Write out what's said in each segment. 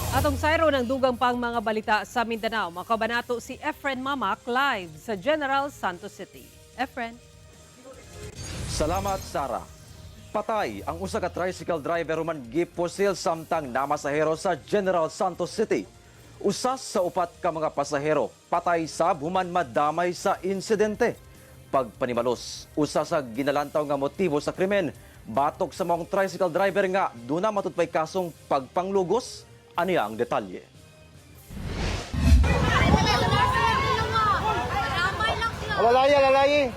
Atong sayro ng dugang pang mga balita sa Mindanao, makabanato si Efren Mamak live sa General Santos City. Efren. Salamat, Sara. Patay ang usa ka tricycle driver human gipusil samtang namasahero sa General Santos City. Usas sa upat ka mga pasahero patay sab human madamay sa insidente. Pagpanimalos, usa sa ginalantaw nga motibo sa krimen, batok sa mga tricycle driver nga duna matutpay kasong pagpanglugos. Aniya ang detalye. Lalayi.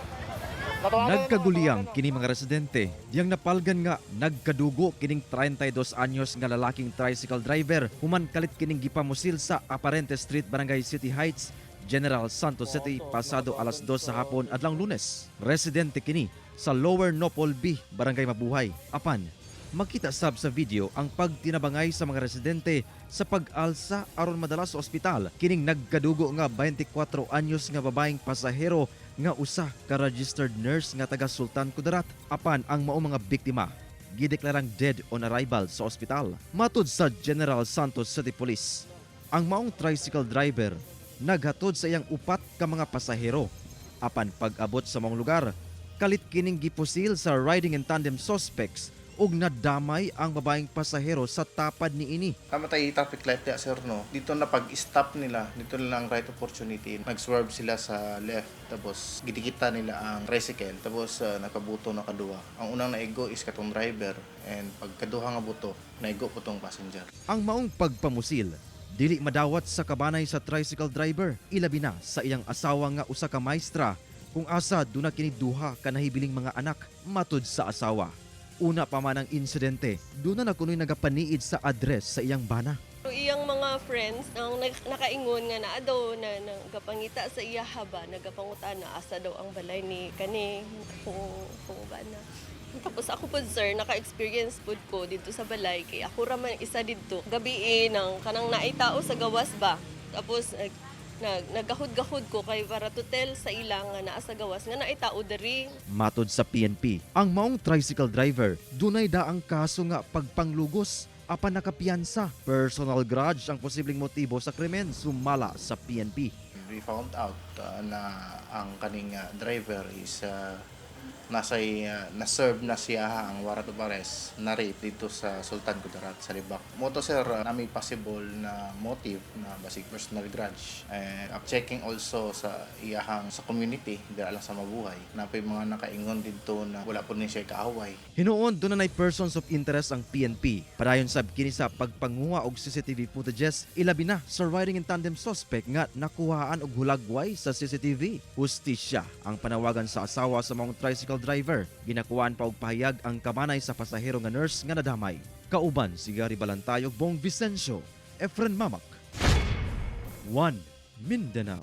Nagkaguliyang kini mga residente, diyang napalgan nga nagkadugo kining 32 anyos nga lalaking tricycle driver human kalit kining gipamusil sa Aparente Street, Barangay City Heights, General Santos City pasado alas 2 sa hapon adlang Lunes. Residente kini sa Lower Nopol B, Barangay Mabuhay. Apan, makita sab sa video ang pagtinabangay sa mga residente sa pag-alsa aron madala sa ospital kining nagkadugo nga 24 anyos nga babaeng pasahero nga usa ka registered nurse nga taga Sultan Kudarat. Apan ang mao mga biktima gideklarang dead on arrival sa ospital. Matud sa General Santos City Police, ang maong tricycle driver naghatod sa iyang upat ka mga pasahero. Apan pag-abot sa maong lugar, kalit kining gipusil sa riding in tandem suspects ug nadamay ang babaeng pasahero sa tapad niini. Kamatay traffic light ya sir no. Dito na pag-stop nila, dito lang right opportunity. Nag-swerve sila sa left, tapos gidikita nila ang tricycle, tapos nakabuto na kaduha. Ang unang naigo is katong driver, and pagkaduha nga buto, naigo po tong passenger. Ang maong pagpamusil dili madawat sa kabanay sa tricycle driver, ilabi na sa iyang asawa nga usa ka maestra kung asa duna kini duha ka nahibiling mga anak matud sa asawa. Una pa man ang insidente, doon na kuno'y nagapaniid sa address sa iyang bana. Iyang mga friends ang nakaingon nga naa daw na nagapangita sa iya haba, nagapangutan na asa daw ang balay ni kani kung bana. Tapos ako po sir, naka-experience po ko dito sa balay kay ako ra man isa dito. Gabi nang kanang naitao sa gawas ba. Tapos nagkahud-gahud ko kay para to tell sa ilang nga naa sa gawas nga naitao diri. Matod sa PNP, ang maong tricycle driver dunay daang kaso nga pagpanglugos apan nakapiyansa. Personal grudge ang posibleng motibo sa krimen, sumala sa PNP. We found out na ang kaning driver is na-serve na siya ang warrant of arrest na rape dito sa Sultan Kudarat sa Libak. Moto sir, nami possible na motive na basig personal grudge. And checking also sa iyahang sa community, dira lang sa mabuhay, na may mga nakaingon dito na wala po niya kaaway. Hinuon doon na persons of interest ang PNP. Padayon sab kini sa pagpanguha og CCTV footages, ilabi na sa riding in tandem suspect nga nakuhaan og hulagway sa CCTV. Hustisya ang panawagan sa asawa sa mga tricycle driver. Ginakuhaan pa og pahayag ang kabanay sa pasahero nga nurse nga nadamay. Kauban si Gary Balantayog, Bong Vicencio, Efren Mamak, 1 Mindanao.